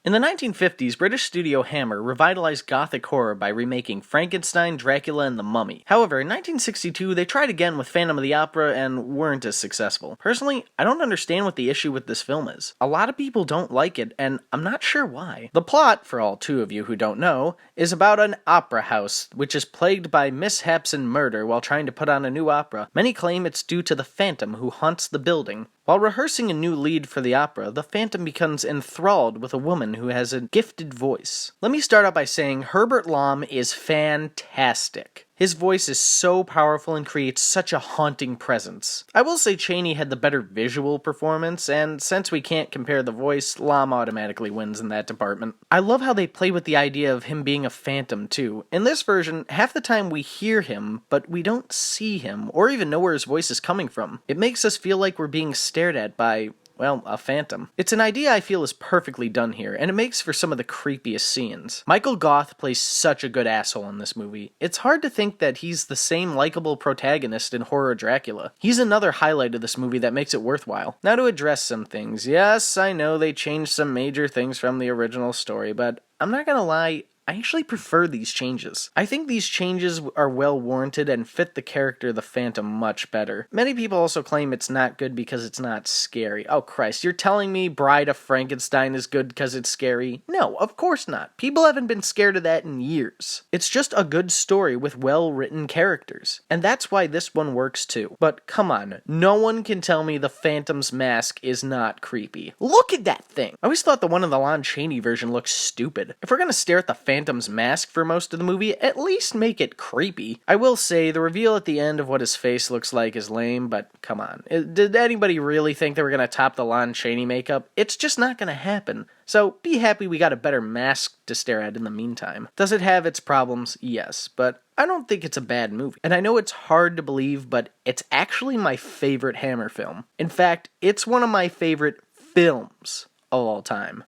In the 1950s, British studio Hammer revitalized Gothic horror by remaking Frankenstein, Dracula, and The Mummy. However, in 1962, they tried again with Phantom of the Opera and weren't as successful. Personally, I don't understand what the issue with this film is. A lot of people don't like it, and I'm not sure why. The plot, for all two of you who don't know, is about an opera house, which is plagued by mishaps and murder while trying to put on a new opera. Many claim it's due to the Phantom who haunts the building. While rehearsing a new lead for the opera, the Phantom becomes enthralled with a woman who has a gifted voice. Let me start out by saying Herbert is fantastic. His voice is so powerful and creates such a haunting presence. I will say Chaney had the better visual performance, and since we can't compare the voice, Lom automatically wins in that department. I love how they play with the idea of him being a phantom, too. In this version, half the time we hear him, but we don't see him, or even know where his voice is coming from. It makes us feel like we're being stared at by, well, a phantom. It's an idea I feel is perfectly done here, and it makes for some of the creepiest scenes. Michael Gough plays such a good asshole in this movie. It's hard to think that he's the same likable protagonist in Horror Dracula. He's another highlight of this movie that makes it worthwhile. Now to address some things. Yes, I know they changed some major things from the original story, but I'm not gonna lie, I actually prefer these changes. I think these changes are well warranted and fit the character of the Phantom much better. Many people also claim it's not good because it's not scary. Oh Christ, you're telling me Bride of Frankenstein is good because it's scary? No, of course not. People haven't been scared of that in years. It's just a good story with well-written characters. And that's why this one works too. But come on, no one can tell me the Phantom's mask is not creepy. Look at that thing! I always thought the one in the Lon Chaney version looked stupid. If we're gonna stare at the Phantom's mask for most of the movie, at least make it creepy. I will say, the reveal at the end of what his face looks like is lame, but come on. Did anybody really think they were going to top the Lon Chaney makeup? It's just not going to happen. So, be happy we got a better mask to stare at in the meantime. Does it have its problems? Yes, but I don't think it's a bad movie. And I know it's hard to believe, but it's actually my favorite Hammer film. In fact, it's one of my favorite films of all time.